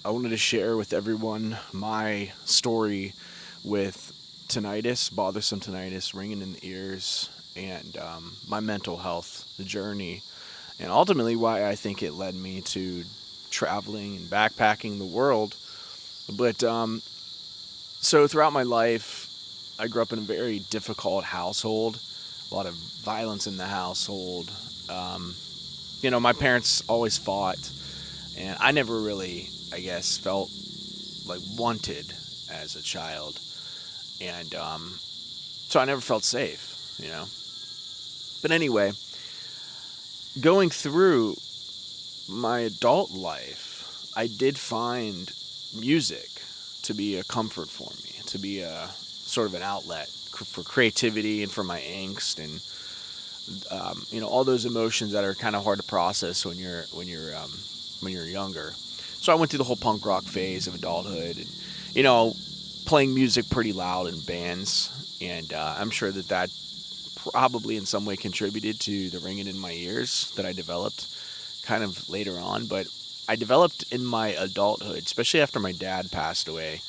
I wanted to share with everyone my story with tinnitus, bothersome tinnitus, ringing in the ears, and my mental health journey, and ultimately why I think it led me to traveling and backpacking the world. But so throughout my life, I grew up in a very difficult household, a lot of violence in the household. Um, my parents always fought, and I never really, I guess, felt like wanted as a child, and so I never felt safe. But anyway, going through my adult life, I did find music to be a comfort for me, to be a sort of an outlet for creativity and for my angst and all those emotions that are kind of hard to process when you're younger. So I went through the whole punk rock phase of adulthood, and you know, playing music pretty loud in bands, and I'm sure that probably in some way contributed to the ringing in my ears that I developed kind of later on. But I developed in my adulthood, especially after my dad passed away.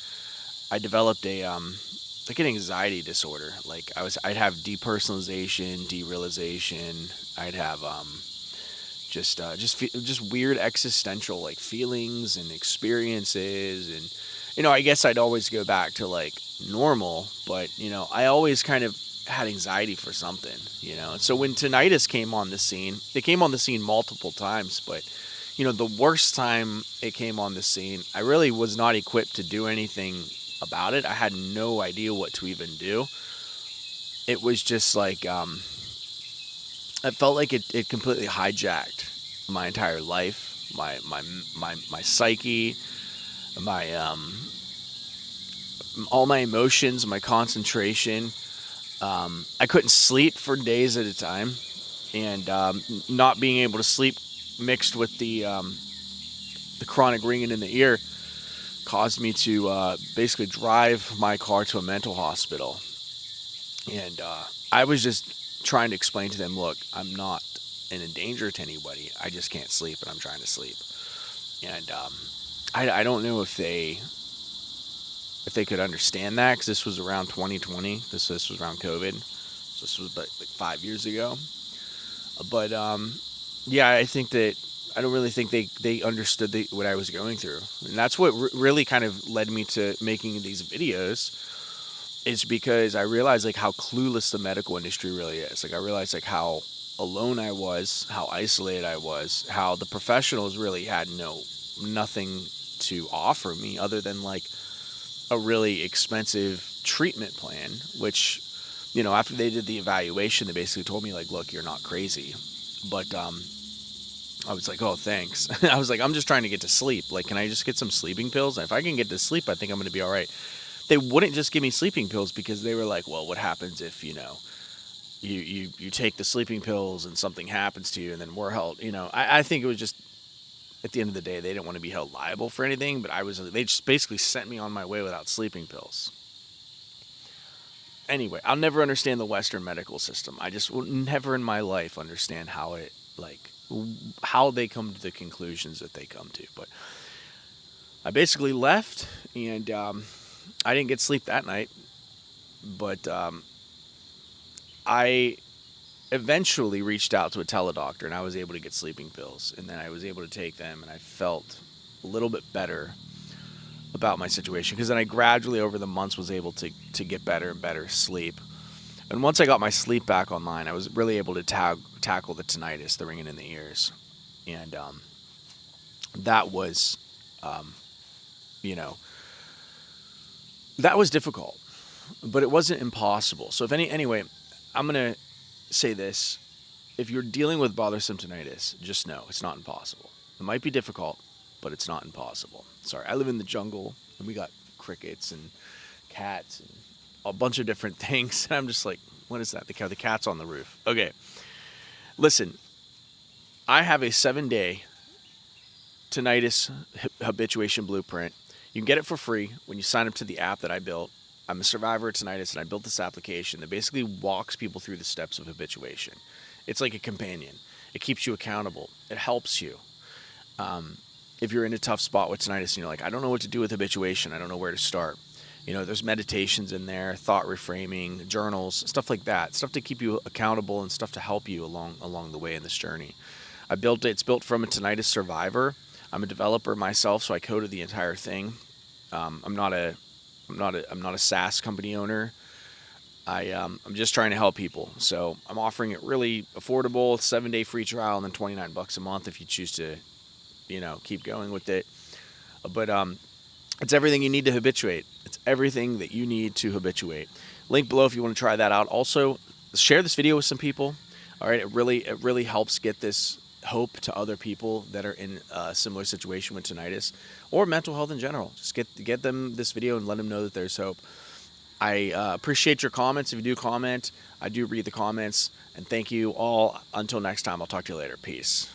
I developed a like an anxiety disorder. Like I'd have depersonalization, derealization. I'd have just weird existential like feelings and experiences, and I guess I'd always go back to like normal, but I always kind of had anxiety for something. And so when tinnitus came on the scene, it came on the scene multiple times, but the worst time it came on the scene, I really was not equipped to do anything about it. I had no idea what to even do. It was just like I felt like it completely hijacked my entire life, my psyche, my all my emotions, my concentration. I couldn't sleep for days at a time, and not being able to sleep mixed with the chronic ringing in the ear caused me to basically drive my car to a mental hospital. And I was just trying to explain to them, look, I'm not in a danger to anybody. I just can't sleep, and I'm trying to sleep. And I don't know if they could understand that, because this was around 2020. This was around COVID. So this was like 5 years ago. But yeah, I think that I don't really think they understood what I was going through, and that's what really kind of led me to making these videos. Is because I realized like how clueless the medical industry really is. Like I realized like how alone I was, how isolated I was, how the professionals really had nothing to offer me other than like a really expensive treatment plan, which after they did the evaluation, they basically told me like, look, you're not crazy. But I was like, oh, thanks. I was like, I'm just trying to get to sleep. Like, can I just get some sleeping pills? And if I can get to sleep, I think I'm going to be all right. They wouldn't just give me sleeping pills because they were like, well, what happens if, you take the sleeping pills and something happens to you and then we're held, I think it was just at the end of the day, they didn't want to be held liable for anything, but they just basically sent me on my way without sleeping pills. Anyway, I'll never understand the Western medical system. I just will never in my life understand how they come to the conclusions that they come to. But I basically left, and I didn't get sleep that night. But I eventually reached out to a teledoctor, and I was able to get sleeping pills, and then I was able to take them, and I felt a little bit better about my situation, because then I gradually over the months was able to get better and better sleep. And once I got my sleep back online, I was really able to tackle the tinnitus, the ringing in the ears, and that was, um, you know, that was difficult, but it wasn't impossible. So anyway, I'm gonna say this: if you're dealing with bothersome tinnitus, just know it's not impossible. It might be difficult, but it's not impossible. Sorry, I live in the jungle, and we got crickets and cats and a bunch of different things. And I'm just like, what is that? The cat's on the roof. Okay, listen, I have a 7-day tinnitus habituation blueprint. You can get it for free when you sign up to the app that I built. I'm a survivor of tinnitus, and I built this application that basically walks people through the steps of habituation. It's like a companion. It keeps you accountable. It helps you. if you're in a tough spot with tinnitus and you're like, I don't know what to do with habituation, I don't know where to start. There's meditations in there, thought reframing, journals, stuff like that, stuff to keep you accountable and stuff to help you along the way in this journey. I built it. It's built from a tinnitus survivor. I'm a developer myself, so I coded the entire thing. I'm not a SaaS company owner. I'm just trying to help people. So I'm offering it really affordable, 7-day free trial, and then $29 a month if you choose to, keep going with it. But it's everything you need to habituate. It's everything that you need to habituate. Link below if you want to try that out. Also, share this video with some people. All right, it really helps get this hope to other people that are in a similar situation with tinnitus or mental health in general. Just get them this video and let them know that there's hope. I appreciate your comments. If you do comment, I do read the comments. And thank you all. Until next time, I'll talk to you later. Peace.